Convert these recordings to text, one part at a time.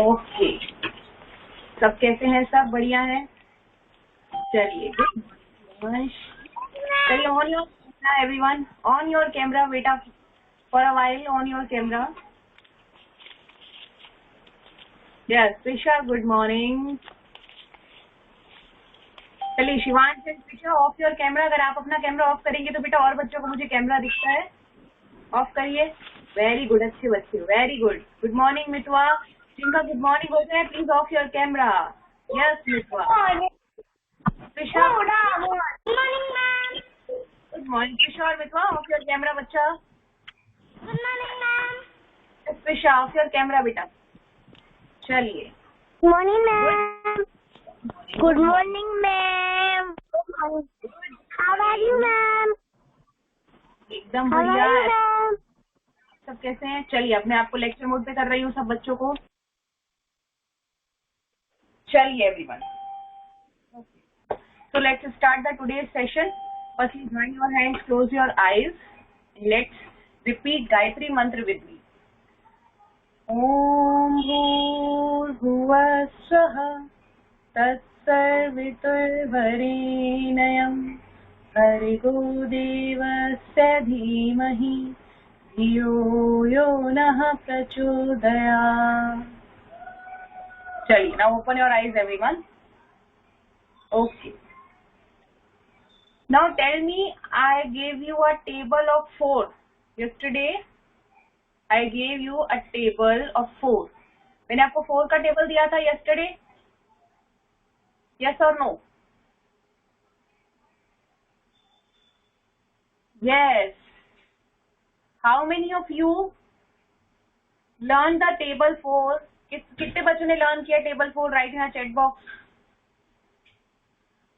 Okay, सब कैसे हैं? सब बढ़िया है। चलिए, चलिए on your camera everyone, on your camera बेटा, for a while on your camera. Yes Trisha, good morning. चलिए Shivansh and Trisha, off your camera. अगर आप अपना कैमरा ऑफ करेंगे तो बेटा और बच्चों को मुझे कैमरा दिखता है। ऑफ करिए। वेरी गुड, अच्छे बच्चे, वेरी गुड। गुड मॉर्निंग मितवा। जिनका गुड मॉर्निंग होता है please off your camera. Yes Mitwa. Trisha, good morning. Trisha और मितवा, ऑफ योर कैमरा बच्चा। Good morning ma'am. Trisha, off your camera बेटा। चलिए, good morning ma'am. Good morning ma'am. How are you ma'am? एकदम बढ़िया। सब कैसे हैं? चलिए, अपने आप को लेक्चर मोड पे कर रही हूँ सब बच्चों को। चलिए everyone, so let's start the today's session. Firstly, join your hands, close your eyes. Let's repeat Gayatri mantra with me. Om Bhurbhuvah Swah Tatsarviturvarenyam Bhargo Devasya Dhimahi Dhiyo Yo Nah Prachodayat. Chaliye, now open your eyes everyone. Okay. Now tell me, I gave you a table of 4. Yesterday, I gave you a table of 4. मैंने आपको 4 का table दिया था yesterday? Yes or no? Yes. How many of you learned the table 4? कितने बच्चों ने learn किया table 4? Write in a chat box.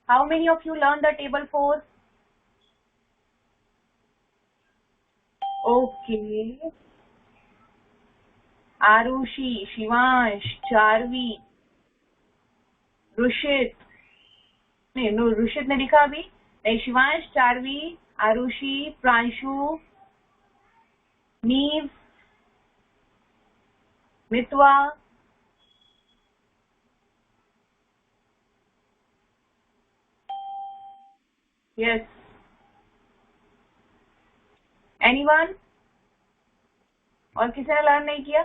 How many of you learned the table 4? Okay. Arushi, Shivansh, चारवी, रुशित, नहीं रुशित ने लिखा अभी नहीं। शिवांश, चारवी, आरुषि, प्रांशु, नीव, मितवा, यस, एनीवन? और किसी ने लर्न नहीं किया?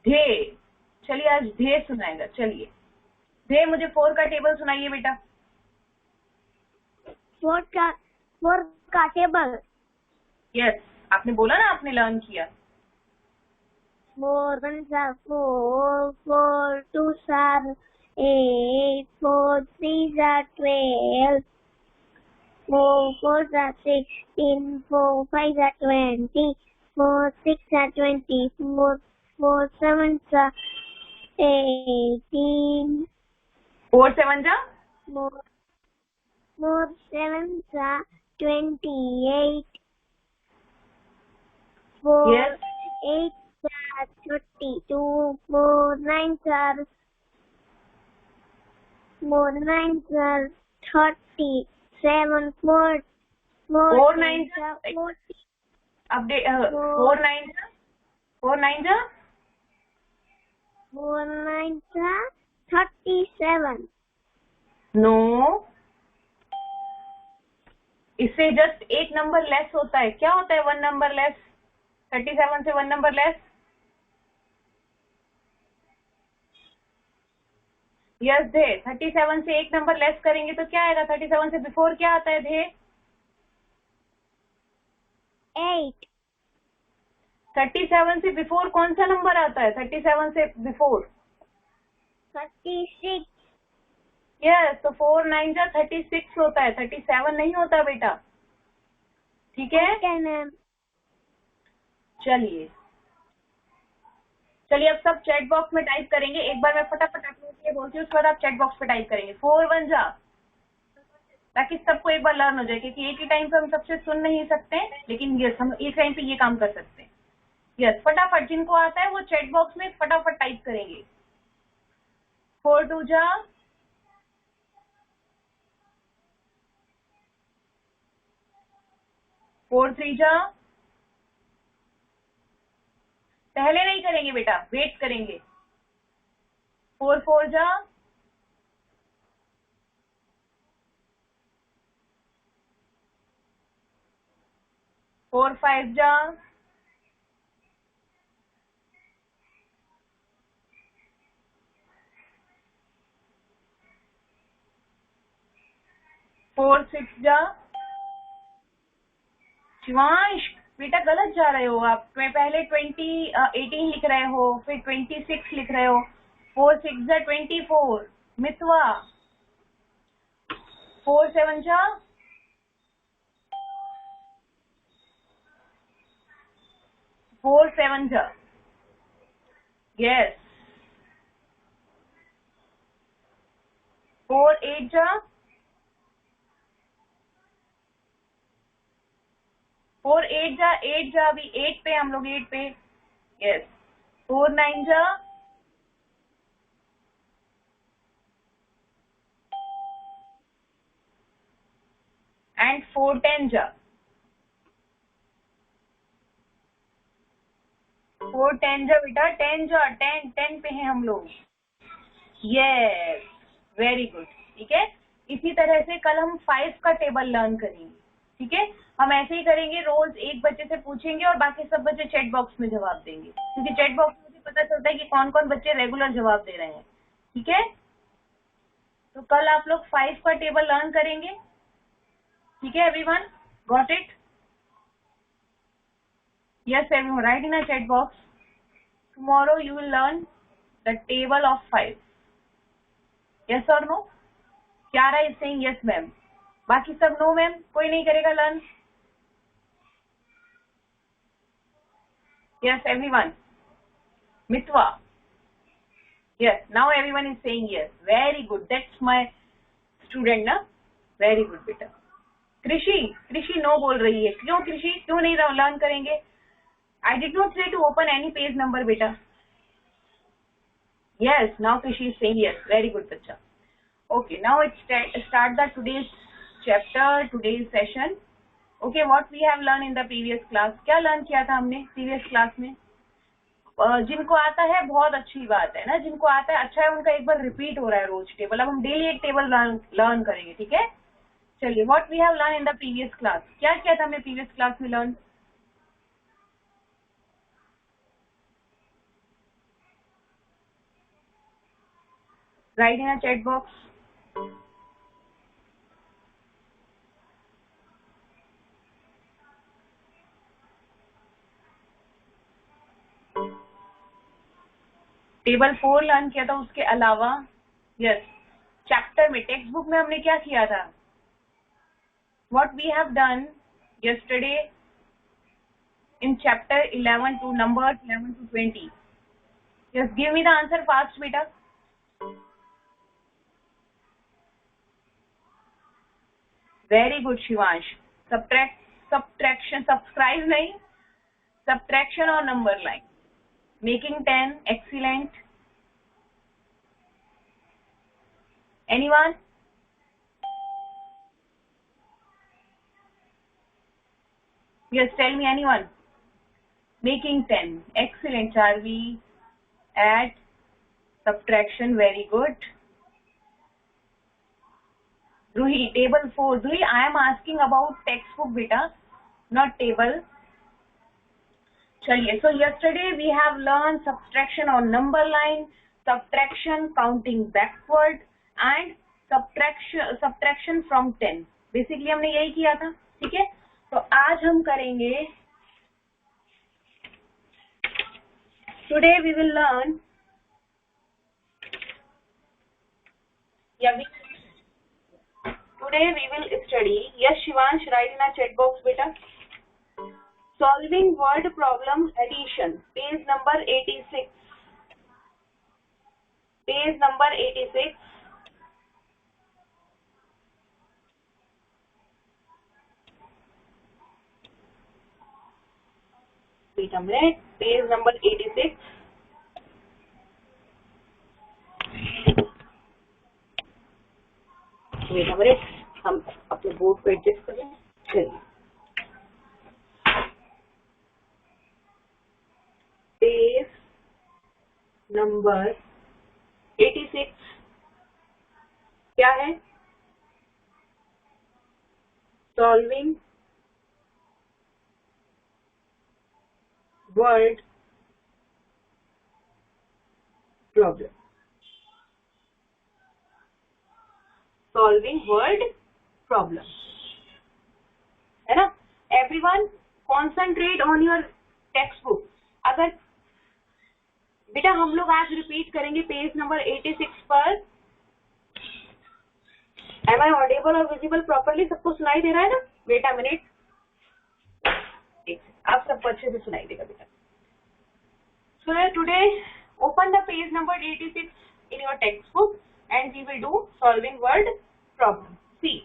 ध्येय, चलिए आज ध्येय सुनाएगा। चलिए ध्येय, मुझे 4 का टेबल सुनाइए बेटा। 4 का टेबल। यस, आपने बोला ना, आपने लर्न किया। 4 1s are 4, 4 2s are 8, 4 3s are 12, 4 4s are 16, 4 5s are 20, 4 6 are 24, 4 7s are 18, 4 7 जा 4 7s are 28, 4 Yes. 8s are 32, 4 9s are 37, 4 9s are 40, update 4 9 जा 4 9 जा 4 9s are 37. नो, इससे जस्ट एक नंबर लेस होता है। क्या होता है 1 नंबर लेस? 37 से 1 नंबर लेस। यस धे, 37 से एक नंबर लेस करेंगे तो क्या आएगा? 37 से बिफोर क्या आता है धे? 8. 37 से बिफोर कौन सा नंबर आता है? 37 से बिफोर 36. यस, तो 4 9 जा 36 होता है, 37 नहीं होता बेटा। ठीक है? Okay, ma'am. चलिए अब सब चैट बॉक्स में टाइप करेंगे। एक बार मैं फटाफट आप लोगों के लिए बोलती हूँ, उसके बाद आप चैट बॉक्स पे टाइप करेंगे 4 1 जा, ताकि सबको एक बार लर्न हो जाए। क्योंकि एक ही टाइम पे हम सबसे सुन नहीं सकते, लेकिन यस हम एक टाइम पे ये काम कर सकते हैं। यस, फटाफट जिनको आता है वो चैट बॉक्स में फटाफट टाइप करेंगे। 4 2 जा 4 3 जा पहले नहीं करेंगे बेटा, वेट करेंगे। 4 4 जा 4 5 जा 4 6 जा। शिवांश बेटा गलत जा रहे हो आप, पहले 18 लिख रहे हो, फिर 26 लिख रहे हो। 4 6 जा 24। मितवा 4 7 जा 4 7 जा। यस 4 8 जा 4 8 जा 8 जा, अभी 8 पे हम लोग 8 पे। यस 4 9 जा एंड 4 10 जा 4 10 जा बेटा 10 जा 10 पे हैं हम लोग। Yes very good. ठीक है, इसी तरह से कल हम 5 का टेबल लर्न करेंगे। ठीक है, हम ऐसे ही करेंगे, रोज एक बच्चे से पूछेंगे और बाकी सब बच्चे चैट बॉक्स में जवाब देंगे, क्योंकि चैट बॉक्स में भी पता चलता है कि कौन कौन बच्चे रेगुलर जवाब दे रहे हैं। ठीक है, तो कल आप लोग 5 का टेबल लर्न करेंगे। ठीक है everyone, got it? Yes everyone, write in a chat box, tomorrow you will learn the table of 5। Yes और no? Kiara is saying yes ma'am, बाकी सब नो मैम, कोई नहीं करेगा learn? Yes, everyone. Mitwa. Yes, now everyone is saying yes. Very good. That's my student, na? Very good, beta. कृषि no बोल रही है। क्यों कृषि, क्यों नहीं लर्न करेंगे? I did not say to open any page number, beta. Yes, now कृषि is saying yes. Very good, बच्चा. Okay, now it's start the today's chapter, today's session. Okay, what we have learn in the previous class. क्या learn किया था हमने previous class में? जिनको आता है बहुत अच्छी बात है ना, जिनको आता है अच्छा है, उनका एक बार रिपीट हो रहा है रोज टेबल। अब हम डेली एक टेबल लर्न करेंगे। ठीक है, चलिए, what we have learn in the previous class. क्या किया था हमने प्रीवियस क्लास में learn? Write in a chat box. Table 4 learn किया था, उसके अलावा यस चैप्टर में, टेक्स्ट बुक में हमने क्या किया था? What we have done yesterday in chapter 11 to number 11 to 20। Yes, give me the answer fast बेटा। Very good Shivansh. Subtraction, subscribe नहीं, सब्ट्रैक्शन और number line. Making 10, excellent. Anyone? Yes, tell me anyone. Making 10, excellent. Charvi, add, subtraction, very good. Ruhi, table 4. Ruhi, I am asking about textbook beta, not table. चलिए, so yesterday we have learned subtraction on number line, subtraction counting backward and subtraction from 10। Basically हमने यही किया था। ठीक है, तो आज हम करेंगे, today we will learn, today we will study, yes Shivansh, write in a chat box बेटा, solving word problem addition, page number 86, page number 86। wait a minute, page number 86। wait a minute, हम अपने बोर्ड को adjust करें। चलिए, page number 86 क्या है? Solving word problem, solving word problem, है ना? Everyone concentrate on your text book. अगर बेटा हम लोग आज रिपीट करेंगे पेज नंबर 86 पर। एम आई ऑडिबल और विजिबल प्रॉपरली? सबको सुनाई दे रहा है ना? वेट अ मिनट, आप सबको अच्छे से सुनाई देगा बेटा। So today open the page number 86 in your textbook and we will do solving word problem. See,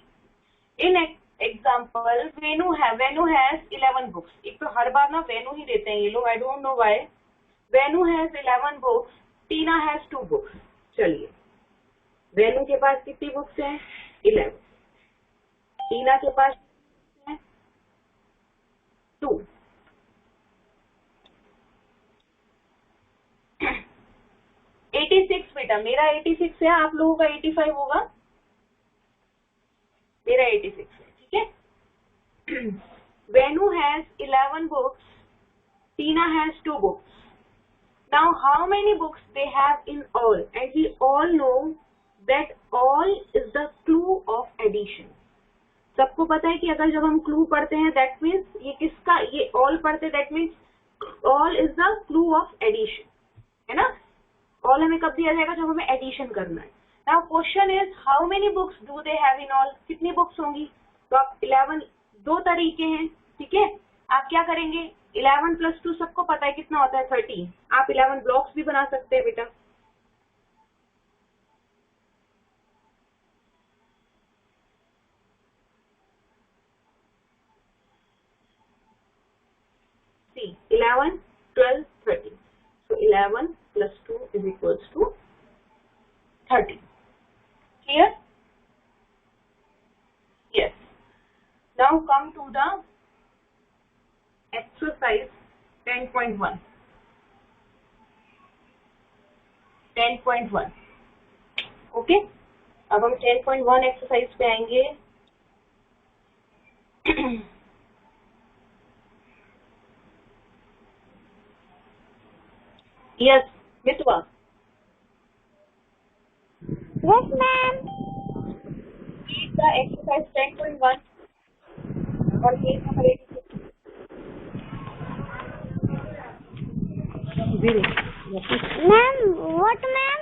in example, Venu has 11 books. एक तो हर बार ना Venu ही देते हैं ये लोग, I don't know why. Venu has 11 books, Tina has 2 books. चलिए, Venu के पास कितनी बुक्स हैं? 11. टीना के पास है 2. 86 बेटा, मेरा 86 है, आप लोगों का 85 होगा, मेरा 86 है, ठीक है। Venu has 11 books, Tina has 2 books. Now how many books they have in all? And we all know that all is the clue of addition. सबको पता है कि अगर जब हम clue पढ़ते हैं that means ये किसका, ये all पढ़ते that means all is the clue of addition, है ना? all हमें कब दिया जाएगा? जब हमें एडिशन करना है। Now question is how many books do they have in all? कितनी बुक्स होंगी? तो आप 11, 2 तरीके हैं, ठीक है। आप क्या करेंगे? 11 + 2 सबको पता है कितना होता है? 13। आप 11 ब्लॉक्स भी बना सकते हैं बेटा। See, 11, 12, 13. So 11 + 2 = 13. Clear? Yes. Now come to the exercise 10.1. 10.1. Okay, अब हम 10.1 एक्सरसाइज पे आएंगे। Yes Mitwa. Yes, ma'am. Read the exercise 10.1 on page number 86. Ma'am, what, ma'am?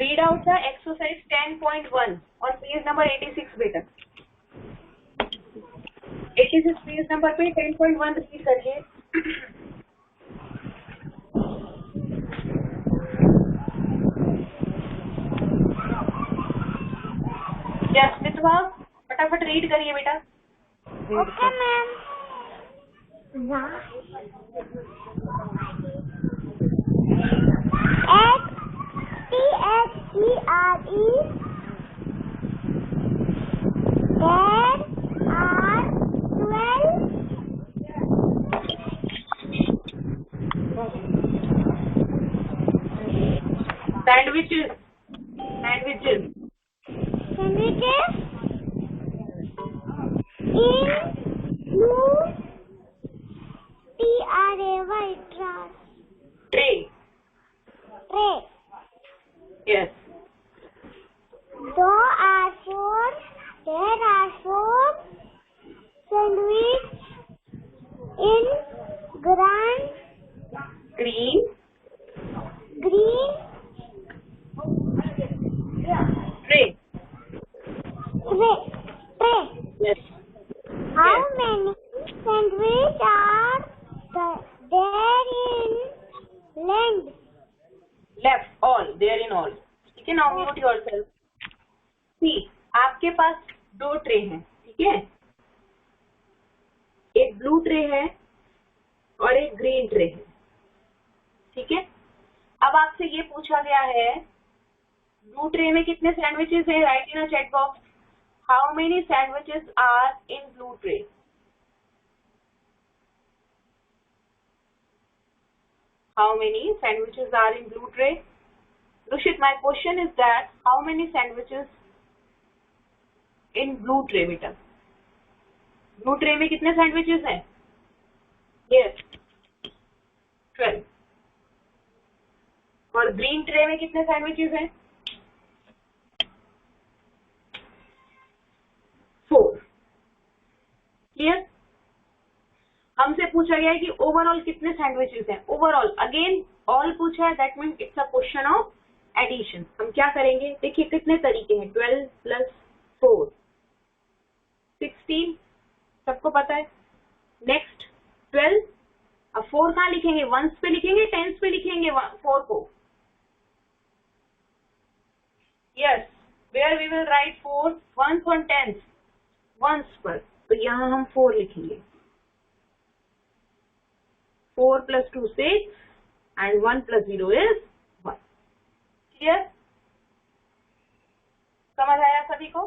Read out the exercise 10.1 on page number 86 बेटा। 86 page number पे 10.1 repeat करिए। Yes मितवा, फटाफट read करिए बेटा। Okay, ma'am. XTHERE. There are 12 sandwiches sandwiches in blue TRAY tray. tray. Yes. There are four sandwiches in green tray. tray. Yes. How Yes. many sandwiches are there in length? Left all, there in all. ठीक है, now mute yourself. See, आपके पास 2 tray हैं, ठीक है। एक blue tray है और एक ग्रीन ट्रे है, ठीक है। अब आपसे ये पूछा गया है ब्लू ट्रे में कितने सैंडविचेस हैं? Write in a chat box how many sandwiches are in blue tray. how many sandwiches are in blue tray? Rushit, my question is that how many sandwiches in blue tray बेटा? Blue tray में कितने sandwiches हैं? Yes, 12. और green tray में कितने sandwiches हैं? 4. Clear? हमसे पूछा गया है कि ओवरऑल कितने सैंडविचेस हैं. ओवरऑल अगेन ऑल पूछा है, that means it's a question of addition. हम क्या करेंगे, देखिए कितने तरीके हैं. 12 + 4 16, सबको पता है. नेक्स्ट 12. अब 4 कहाँ लिखेंगे, वंस पे लिखेंगे, टेंस पे लिखेंगे 4 को. Yes, where we will write 4 ones on tens, ones पर. तो यहाँ हम 4 लिखेंगे. 4 + 2 6 and 1 + 0 is 1. Clear? समझ आया सभी को?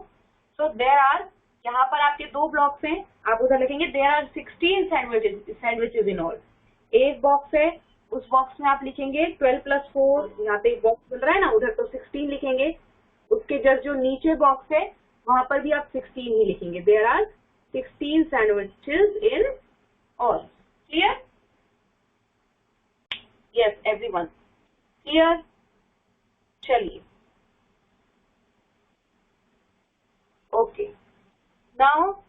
So there are, यहाँ पर आपके 2 ब्लॉक्स हैं, आप उधर लिखेंगे there are 16 sandwiches in all. एक बॉक्स है, उस बॉक्स में आप लिखेंगे 12 + 4. यहाँ पे एक बॉक्स मिल रहा है ना, उधर तो 16 लिखेंगे. उसके जस्ट जो नीचे बॉक्स है वहां पर भी आप 16 ही लिखेंगे. there are 16 sandwiches in all. Clear? Yes, everyone. Clear? चलिए. Okay. Now,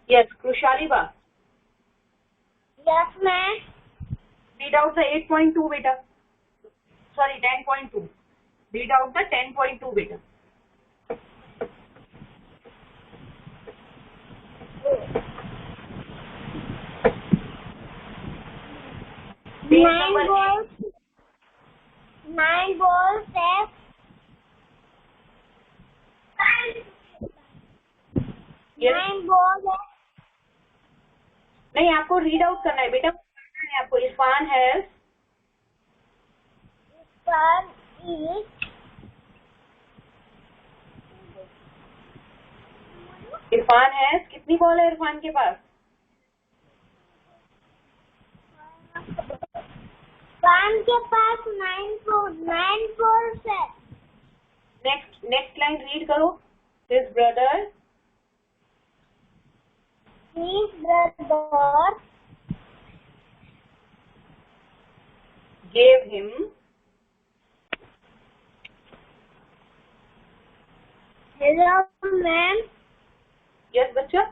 yes, Krushaliba. Yes, ma'am. Read out the 8.2 beta. Sorry, 10.2. Read out the 10.2 beta. Nine balls have Yes. 9 balls have नहीं, आपको read out करना है बेटा. आपको Irfan has one each. Irfan has कितनी ball है इरफान के पास? One के पास 9 balls है. नेक्स्ट लाइन रीड करो. His brother His brother gave him hello ma'am. Yes बच्चा.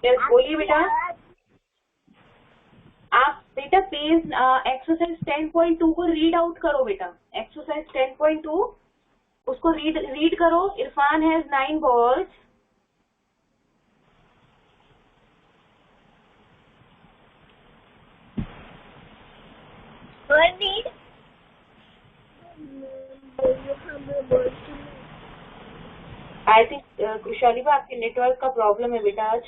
यस बोलिए बेटा. आप बेटा पेज एक्सरसाइज 10.2 को रीड आउट करो बेटा. एक्सरसाइज 10.2 उसको रीड करो. Irfan has 9 balls. What did? I think कृशालिबा आपके नेटवर्क का प्रॉब्लम है बेटा आज,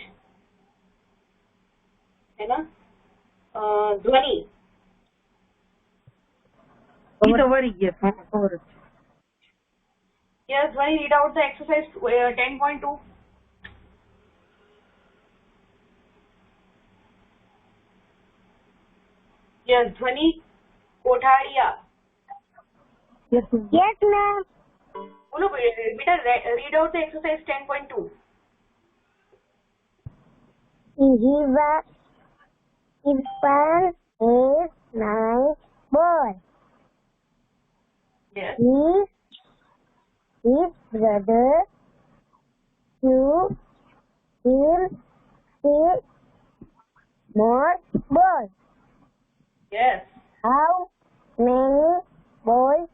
है ना. ध्वनि यस ध्वनि read out the exercise 10.2. Yes ध्वनि कोठारिया. Yes ma'am. बोलो बेटा. Read out the exercise 10.2. Irfan is 9 balls. Yes. His brother gave him 6 more balls. Yes. How many balls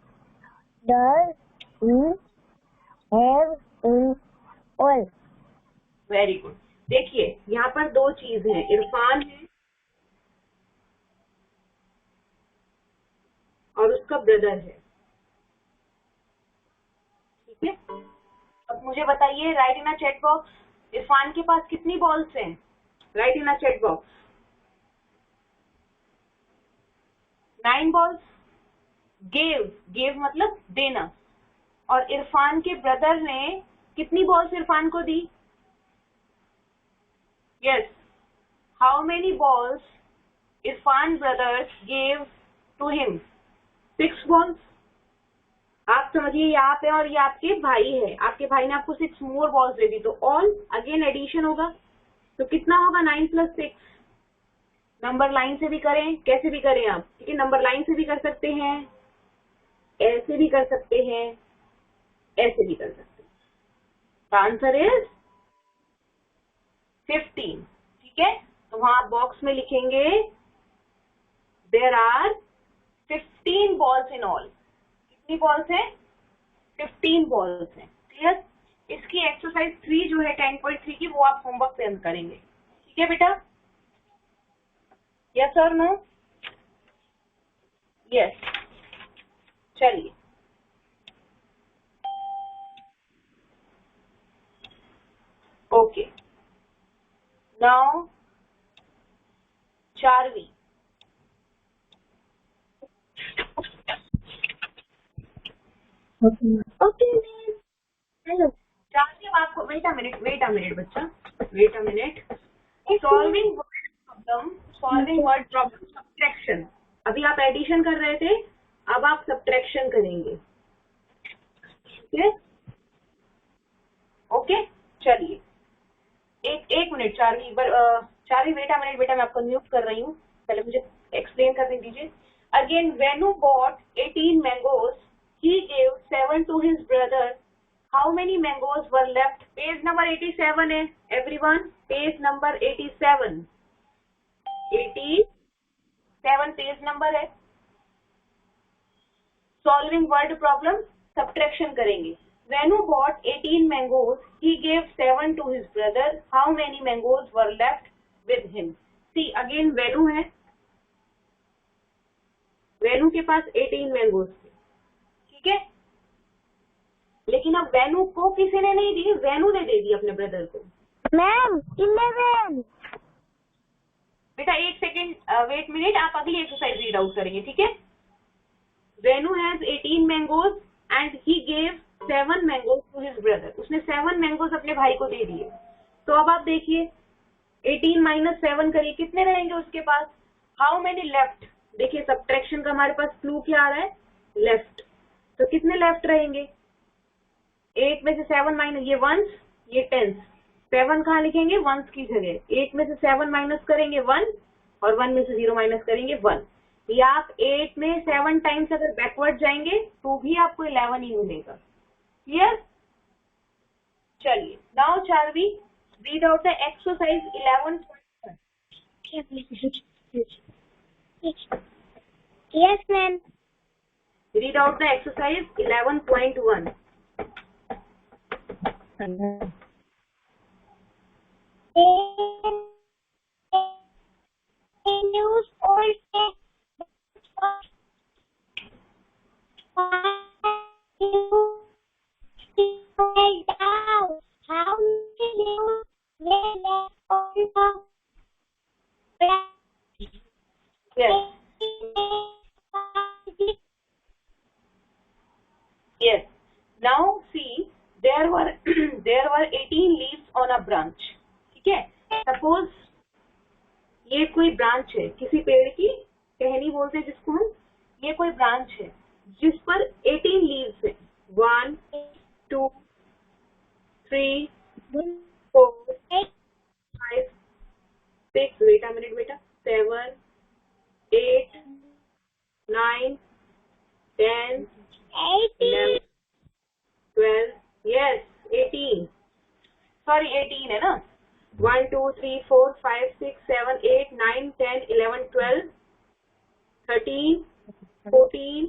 does he have in all? Very good. देखिए यहाँ पर 2 चीज है. इरफान है और उसका ब्रदर है. ठीक है. अब मुझे बताइए, right in a chat box, Irfan के पास कितनी बॉल्स हैं? Write in a chat box. 9 balls. Gave, gave मतलब देना, और इरफान के ब्रदर ने कितनी बॉल्स इरफान को दी? Yes, how many balls Irfan brothers gave to him? 6 balls. आप समझिए ये आप है और ये आपके भाई है, आपके भाई ने आपको 6 मोर बॉल्स दे दी, तो ऑल अगेन एडिशन होगा, तो कितना होगा? 9 + 6। नंबर लाइन से भी करें, कैसे भी करें आप, ठीक है, नंबर लाइन से भी कर सकते हैं, ऐसे भी कर सकते हैं, ऐसे भी कर सकते हैं। आंसर इज 15, ठीक है। तो वहां आप बॉक्स में लिखेंगे there are 15 balls in all. कितनी बॉल्स हैं? 15 बॉल्स हैं। क्लियर? इसकी एक्सरसाइज 3 जो है 10.3 की, वो आप होमवर्क पे करेंगे, ठीक है बेटा? यस और नो? यस। चलिए, ओके, नाउ 4वीं। Okay, ma'am. Hello. 4वीं आपको, वेट अ मिनट बच्चा, wait a minute. Solving word problem subtraction. अभी आप एडिशन कर रहे थे, अब आप सब्ट्रैक्शन करेंगे, ठीक है? ओके, चलिए, एक मिनट। 4वीं बेटा मिनट, बेटा मैं आपको म्यूट कर रही हूँ, पहले मुझे एक्सप्लेन करने दीजिए। Again, Venu bought 18 mangoes, he gave 7 to his brother, how many mangoes were left? Page number 87 है everyone, page number 87, 87 page number है। सॉल्विंग वर्ड प्रॉब्लम सब्ट्रैक्शन करेंगे। Venu bought 18 mangoes. He gave 7 to his brother. How many mangoes were left with him? See, again Venu है, Venu के पास 18 mangoes थे, ठीक है, लेकिन अब Venu को किसी ने नहीं दी, Venu ने दे दी अपने ब्रदर को। Ma'am, 11. बेटा एक सेकेंड, वेट मिनट, आप अगली एक्सरसाइज रीड आउट करेंगे, ठीक है? Venu has 18 mangoes and he gave 7 mangoes to his brother. उसने 7 मैंगोज अपने भाई को दे दिए। तो अब आप देखिए, 18 - 7 करिए, कितने रहेंगे उसके पास? How many left? देखिए सब्ट्रैक्शन का हमारे पास क्लू क्या आ रहा है? लेफ्ट। तो कितने लेफ्ट रहेंगे? 8 में से 7 माइनस, ये वंस, ये टेंस, 7 कहाँ लिखेंगे? वंस की जगह। 8 में से 7 माइनस करेंगे 1, और 1 में से 0 माइनस करेंगे 1। या आप 8 में 7 टाइम्स अगर बैकवर्ड जाएंगे तो भी आपको 11 ही मिलेगा। क्लियर? चलिए, नाउ 4वीं, read out the exercise 11.1। Yes, ma'am. Read out the exercise 11.1। News all day. How many news were left on the Yes, yes. Now see, there were there were 18 leaves on a branch. ठीक है? Suppose ये कोई branch है किसी पेड़ की, टहनी बोलते हैं जिसको हम, ये कोई ब्रांच है जिस पर 18 लीव्स है। 1 2 3 4 5 6, वेट अ मिनट बेटा, 7 8 9 10 11 12, यस 18, सॉरी 18 है ना। 1 2 3 4 5 6 7 8 9 10 11 12 13 14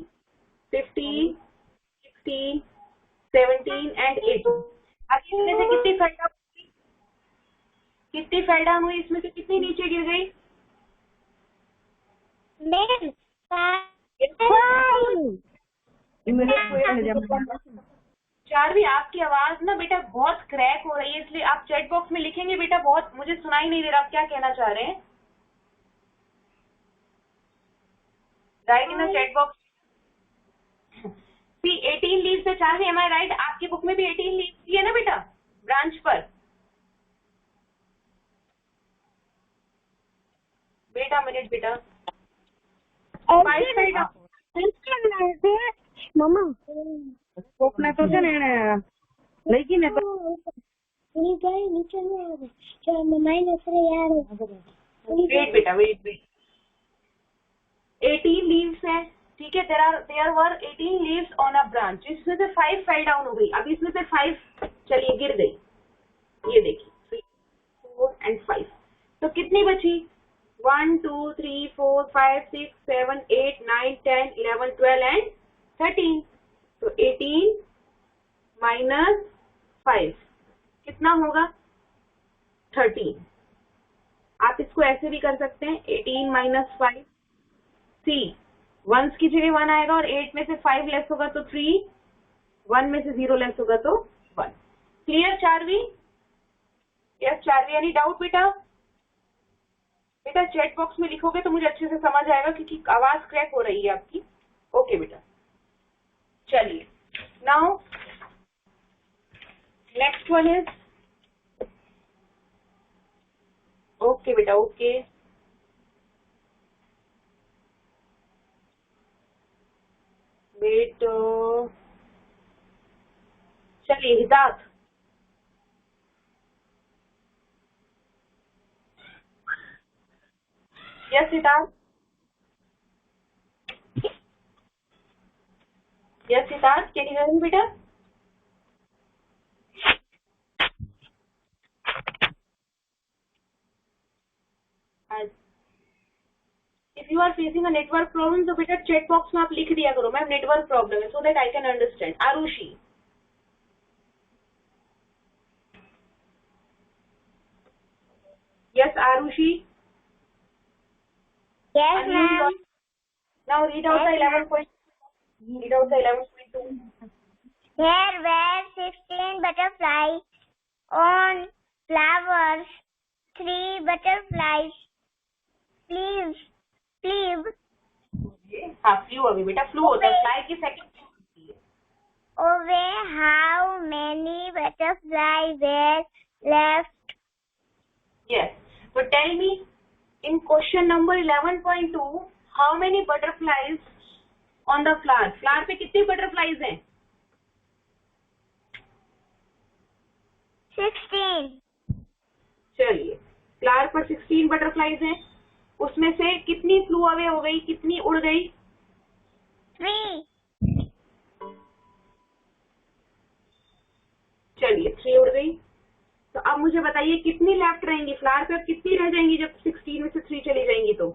15 16 17 एंड 18। अब इसमें से कितनी फेल डाउन हुई? कितनी फेल डाउन हुई? इसमें से कितनी नीचे गिर गई? Ma'am, 4वीं, आपकी आवाज ना बेटा बहुत क्रैक हो रही है, इसलिए आप चैट बॉक्स में लिखेंगे बेटा, बहुत मुझे सुनाई नहीं दे रहा आप क्या कहना चाह रहे हैं। Write in the chat box. See 18 leaves है चार्वी, एम आई राइट? आपकी बुक में भी 18 लीव्स की है ना बेटा ब्रांच पर? बेटा मिनट बेटा, मम्मा કોકને તો છે ને એને લઈ ગઈ ને તો ये गए नीचे में आ गए चलो -3 यार वेट बेटा वेट 18 लीव्स है, ठीक है। There were 18 leaves on a branch, इसमें से 5 फेल डाउन हो गई। अब इसमें से 5 चलिए गिर गई, ये देखिए 3 4 एंड 5, तो कितनी बची? 1 2 3 4 5 6 7 8 9 10 11 12 एंड 13। तो 18 माइनस 5 कितना होगा? 13। आप इसको ऐसे भी कर सकते हैं, 18 माइनस 5, सी 1 की जगह 1 आएगा और 8 में से 5 लेस होगा तो 3, 1 में से 0 लेस होगा तो 1। Clear Charvi? Yes Charvi, any doubt बेटा? बेटा चैट बॉक्स में लिखोगे तो मुझे अच्छे से समझ आएगा क्योंकि आवाज क्रैक हो रही है आपकी। ओके बेटा, चलिए now next one is, okay बेटा ओके, वेट, चलिए हिदायत, यस हिदायत, यस हिदायत, कैन यू हियर मी बेटा? If you are facing a network problem तो बेटा चैट बॉक्स में आप लिख दिया करो मैम नेटवर्क प्रॉब्लम है, so that I can understand. Aarushi, yes Aarushi, Yes, ma'am. now read out the 11.2. Read out the 11.2. There were 16 butterflies on flowers. 3 butterflies flew हाँ flu अभी बेटा, फ्लू होता है, फ्लाई की second away. How many butterflies were left? Yes. So tell me, in question number 11.2, how many butterflies on the flower? Flower पे कितनी butterflies हैं? 16. चलिए, फ्लावर पर 16 बटरफ्लाइज हैं, उसमें से कितनी फ्लू अवे हो गई, कितनी उड़ गई? 3. चलिए 3 उड़ गई। तो अब मुझे बताइए कितनी लेफ्ट रहेंगी फ्लावर पे? अब कितनी रह जाएंगी जब 16 में से 3 चली जाएंगी तो?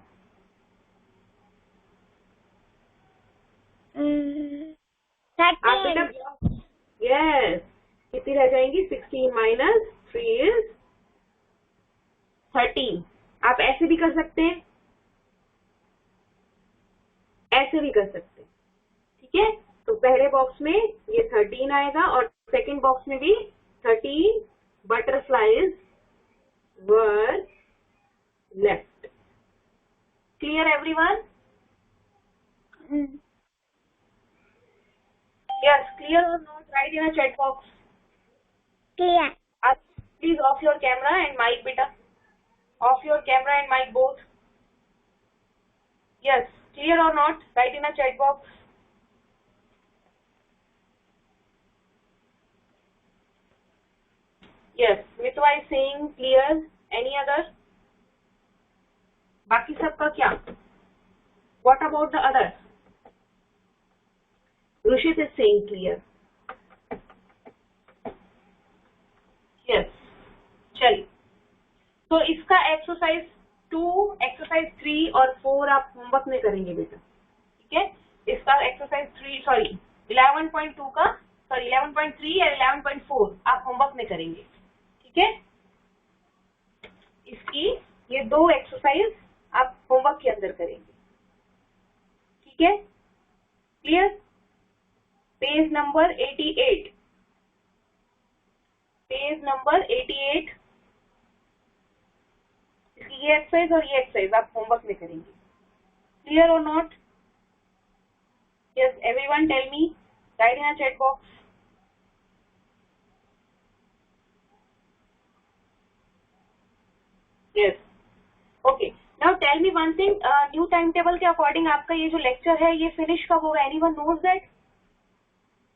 13. यस, कितनी रह जाएंगी? 16 माइनस 3 इज 13। आप ऐसे भी कर सकते हैं, ऐसे भी कर सकते हैं, ठीक है। तो पहले बॉक्स में ये 13 आएगा और सेकंड बॉक्स में भी 13 butterflies were left. Clear everyone? Yes, clear or not? Write in a chat box. Clear. Please off your camera and mic beta. Off your camera and mic both. Yes, clear or not? Write in a chat box. Yes, Mitwa is saying clear. Any other? बाकी सबका क्या? What about the others? Rushit is saying clear. Yes. चलिए, तो इसका exercise 2, exercise 3 और 4 आप homework में करेंगे बेटा, ठीक है। इसका एक्सरसाइज 3 सॉरी 11.2 का सॉरी 11.3 या 11.4 आप होमवर्क में करेंगे, ठीक है। इसकी ये 2 एक्सरसाइज आप होमवर्क के अंदर करेंगे, ठीक है। Clear? Page number 88, page number 88, ये एक्सरसाइज और ये एक्सरसाइज आप होमवर्क में करेंगे। क्लियर और not? Yes everyone tell me Write in a chat box. Yes. Okay. Now tell me one thing. New timetable के अकॉर्डिंग आपका ये जो लेक्चर है ये फिनिश कब होगा? Anyone knows that?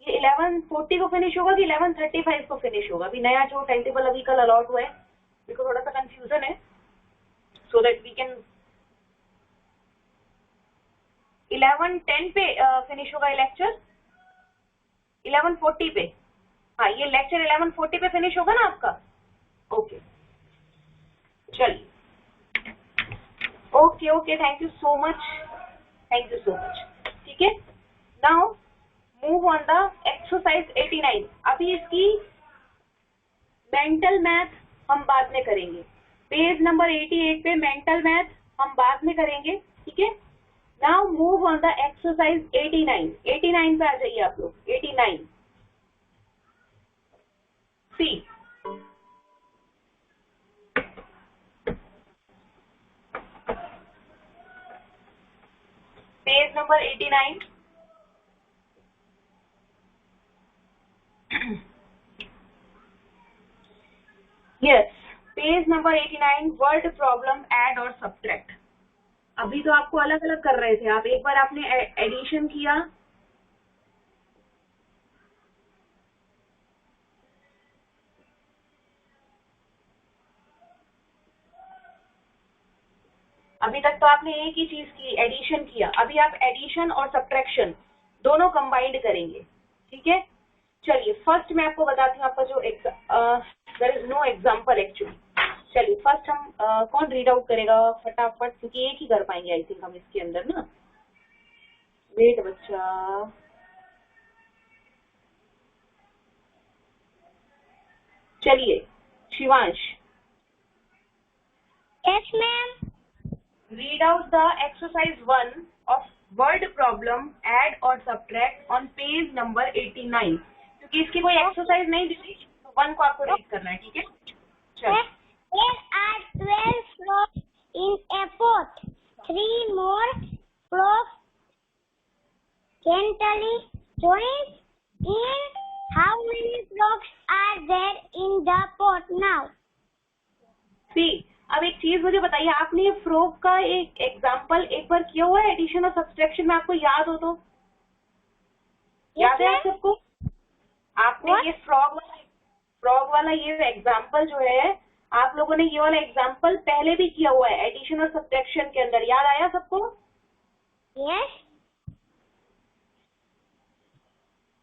ये 11:40 को फिनिश होगा कि 11:35 को फिनिश होगा? अभी नया जो टाइम टेबल अभी कल अलॉट हुआ है, मेरे को थोड़ा सा कंफ्यूजन है, सो दैट वी कैन 11:10 पे फिनिश होगा ये लेक्चर, 11:40 पे। हाँ, ये लेक्चर 11:40 पे फिनिश होगा ना आपका? ओके, चलिए, okay okay, thank you so much, thank you so much. ठीक है, now move on the exercise 89। अभी इसकी मेंटल मैथ हम बाद में करेंगे। पेज नंबर 88 पे मेंटल मैथ हम बाद में करेंगे। ठीक है, now move on the exercise 89। 89 पे आ जाइए आप लोग। 89 see, page number 89। Yes, page number 89, word problem add और सब्ट्रैक्ट। अभी तो आपको अलग अलग कर रहे थे आप, एक बार आपने एडिशन किया, अभी तक तो आपने एक ही चीज की, एडिशन किया। अभी आप एडिशन और सब्ट्रैक्शन दोनों कंबाइंड करेंगे। ठीक है, चलिए फर्स्ट मैं आपको बताती हूँ, आपका जो there is no example actually. चलिए फर्स्ट हम कौन रीड आउट करेगा फटाफट, क्योंकि एक ही कर पाएंगे आई थिंक हम इसके अंदर ना। वेट बच्चा, चलिए Shivansh, Yes, ma'am. read out the exercise 1 of word problem add or subtract on page number 89। क्योंकि इसकी कोई एक्सरसाइज नहीं दी थी, तो 1 को आपको रीड करना है। ठीक है, चलो। There are 12 frogs in a pot. 3 more frogs gently join in. How many frogs are there in the pot now? सी, अब एक चीज मुझे बताइए, आपने ये फ्रॉग का एक एग्जाम्पल एक बार किया हुआ है एडिशन और सब्सट्रैक्शन में? आपको याद हो तो याद है आप सबको? आपने ये फ्रॉग वाला ये एग्जाम्पल जो है, आप लोगों ने ये वाला एग्जाम्पल पहले भी किया हुआ है एडिशन और सब्ट्रैक्शन के अंदर। याद आया सबको? Yes.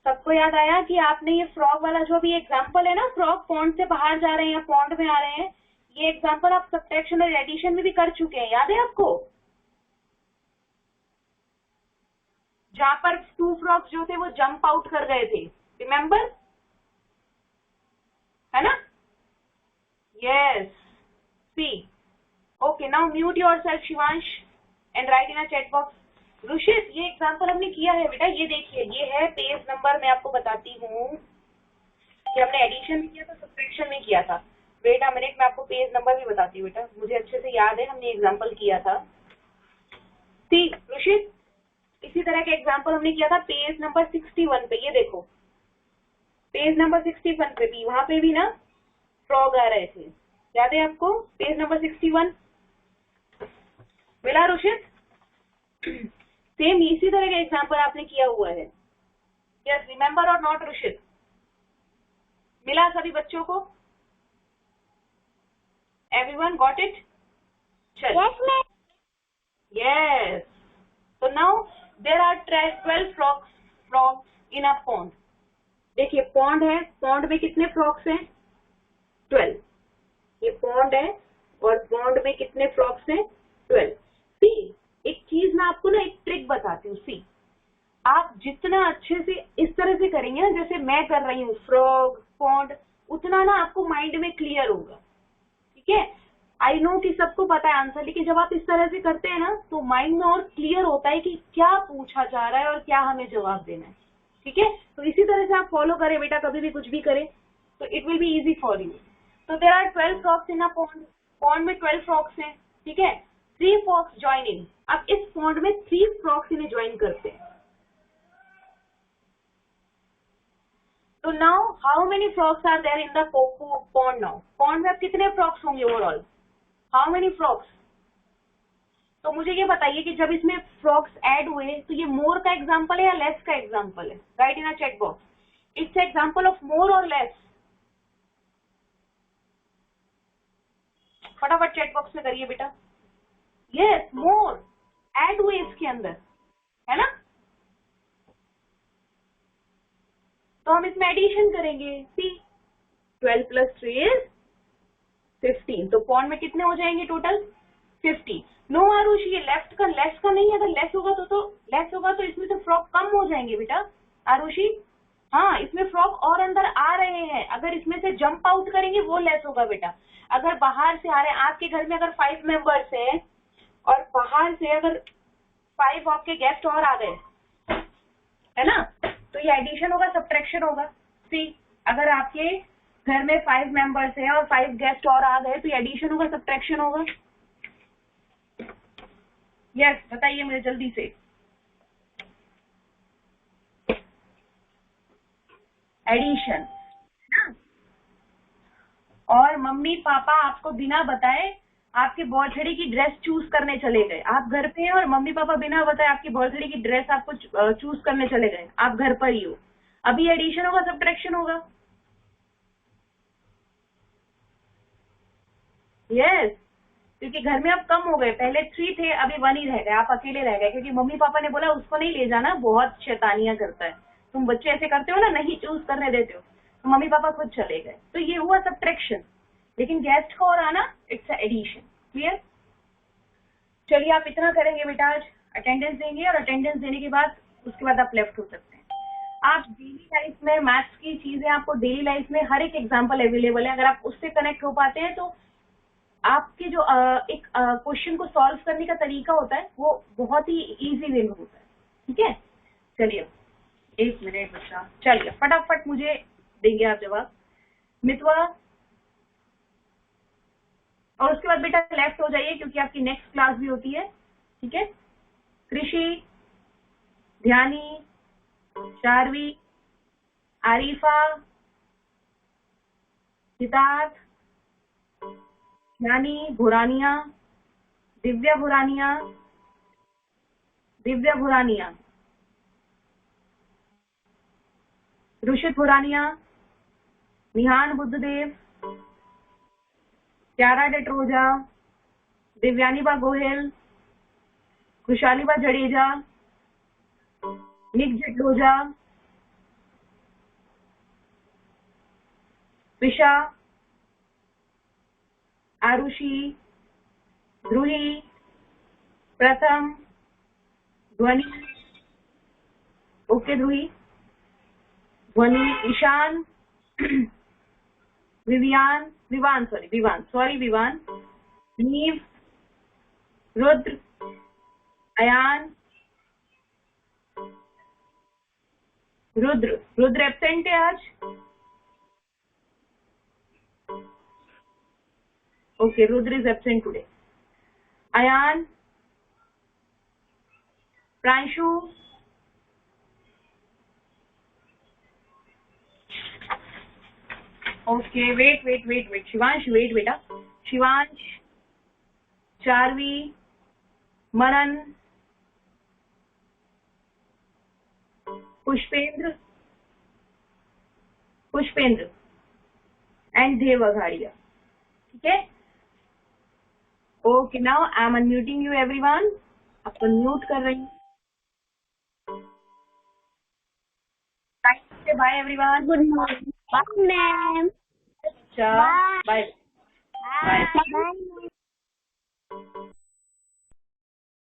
सबको याद आया कि आपने ये फ्रॉग वाला जो भी एग्जाम्पल है ना, फ्रॉग पॉन्ड से बाहर जा रहे हैं या पॉन्ड में आ रहे हैं, ये एग्जाम्पल आप सब्ट्रैक्शन और एडिशन में भी कर चुके हैं। याद है आपको? जहां पर 2 फ्रॉग्स जो थे वो जंप आउट कर गए थे, रिमेम्बर, है ना? Yes, see, okay, now mute yourself Shivansh and write in a chat box. Rushit, ये एग्जाम्पल हमने किया है बेटा, ये देखिए, ये है पेज नंबर, मैं आपको बताती हूँ कि हमने एडिशन भी किया था, सब्ट्रैक्शन भी किया था। वेट अ मिनट, मैं आपको पेज नंबर भी बताती हूँ बेटा, मुझे अच्छे से याद है, हमने एग्जाम्पल किया था। सी रुशित, इसी तरह का एग्जाम्पल हमने किया था पेज नंबर 61 पे। ये देखो, पेज नंबर 61 पे भी, वहां पे भी ना फ्रॉग आ रहे थे, याद है आपको? पेज नंबर 61 मिला रुशित? सेम इसी तरह का एग्जाम्पल आपने किया हुआ है। यस, रिमेम्बर और नॉट रुशित? मिला सभी बच्चों को? Everyone got it? चल। Yes, ma'am. Yes. So now there are 12 frogs in a pond. देखिए पॉन्ड है, पॉन्ड में कितने फ्रॉग्स हैं? 12। ये पॉन्ड है और पॉन्ड में कितने फ्रॉग्स हैं? 12। सी, एक चीज मैं आपको ना एक ट्रिक बताती हूँ। सी, आप जितना अच्छे से इस तरह से करेंगे ना, जैसे मैं कर रही हूँ, फ्रॉग, पॉन्ड, उतना ना आपको माइंड में क्लियर होगा। ठीक है, आई नो कि सबको पता है आंसर, लेकिन जब आप इस तरह से करते हैं ना, तो माइंड में और क्लियर होता है कि क्या पूछा जा रहा है और क्या हमें जवाब देना है। ठीक है, तो इसी तरह से आप फॉलो करें बेटा, कभी भी कुछ भी करें तो it will be easy for you. तो there are 12 frogs in a pond, pond में 12 फ्रॉग्स हैं। ठीक है, 3 फ्रॉग्स ज्वाइन इन। अब इस पॉन्ड में 3 फ्रॉग्स इन्हें ज्वाइन करते हैं। तो now how many frogs are there in the pond now? Pond में अब कितने फ्रॉक्स होंगे ओवरऑल? How many frocks? तो मुझे ये बताइए कि जब इसमें फ्रॉक्स ऐड हुए तो ये मोर का एग्जांपल है या लेस का एग्जांपल है? Write in a check box, it's example of more और लेस। फटाफट चेक बॉक्स में करिए बेटा। यस, मोर ऐड हुए इसके अंदर, है ना? तो हम इसमें एडिशन करेंगे। सी 12 + 3 इज 15। तो पॉन्ड में कितने हो जाएंगे टोटल? 50। नो आरुषि, ये लेफ्ट का लेस का नहीं है। अगर लेस होगा तो लेस होगा तो इसमें तो फ्रॉक कम हो जाएंगे बेटा। आरुषि हाँ, इसमें फ्रॉक और अंदर आ रहे हैं। अगर इसमें से जंप आउट करेंगे वो लेस होगा बेटा। अगर बाहर से आ रहे हैं, आपके घर में अगर 5 मेंबर्स हैं और बाहर से अगर 5 आपके गेस्ट और आ गए, है ना, तो ये एडिशन होगा सब्ट्रैक्शन होगा? सी, अगर आपके घर में 5 मेंबर्स हैं और 5 गेस्ट और आ गए तो ये एडिशन होगा सब्ट्रैक्शन होगा? यस, बताइए मुझे जल्दी से। एडिशन ना। और मम्मी पापा आपको बिना बताए आपके बर्थडे की ड्रेस चूज करने चले गए। आप घर पे हैं और मम्मी पापा बिना बताए आपकी बर्थडे की ड्रेस आपको चूज करने चले गए। आप घर पर ही हो, अभी एडिशन होगा सब्ट्रैक्शन होगा? यस, क्योंकि घर में अब कम हो गए। पहले 3 थे, अभी 1 ही रह गए। आप अकेले रह गए क्योंकि मम्मी पापा ने बोला उसको नहीं ले जाना, बहुत शैतानियां करता है। तुम बच्चे ऐसे करते हो ना, नहीं चूज करने देते हो। तो मम्मी पापा खुद चले गए, तो ये हुआ सब्ट्रैक्शन। लेकिन गेस्ट का और आना, इट्स एडिशन। क्लियर? चलिए आप इतना करेंगे बेटा, आज अटेंडेंस देंगे और अटेंडेंस देने के बाद उसके बाद आप लेफ्ट हो सकते हैं। आप डेली लाइफ में मैथ्स की चीजें, आपको डेली लाइफ में हर एक एग्जाम्पल अवेलेबल है। अगर आप उससे कनेक्ट हो पाते हैं तो आपके जो एक क्वेश्चन को सॉल्व करने का तरीका होता है वो बहुत ही इजी वे में होता है। ठीक है, चलिए 1 मिनट बच्चा, चलिए फटाफट मुझे देंगे आप जवाब। मितवा, और उसके बाद बेटा लेफ्ट हो जाइए क्योंकि आपकी नेक्स्ट क्लास भी होती है। ठीक है, कृषि, ध्यानी, शारवी, आरिफा, सिद्धार्थ, ज्ञानी, भुरानिया, दिव्या भुरानिया, दिव्या भुरानिया, रुशित भुरानिया, निहान बुद्धदेव, क्यारा डेट्रोजा, दिव्यानीबा गोहिल, खुशालीबा जडेजा, निक जटलोजा, विशा, आरुषि, ध्रुही, प्रथम, ध्वनि, ओके ध्रुही, ध्वनि, ईशान, विवान, नीव, रुद्र, अयान, रुद्र एब्सेंट है आज। Okay, Rudra is absent today. Ayaan, Pranshu, okay, wait Shivansh, wait बेटा। शिवांश, चारवी, मनन, पुष्पेंद्र एंड देव अघाड़िया। ठीक है, okay, now I am unmuting you everyone. आपको म्यूट कर रही हूँ। Bye everyone. Good morning. Bye, ma'am. अच्छा, बाय। Bye.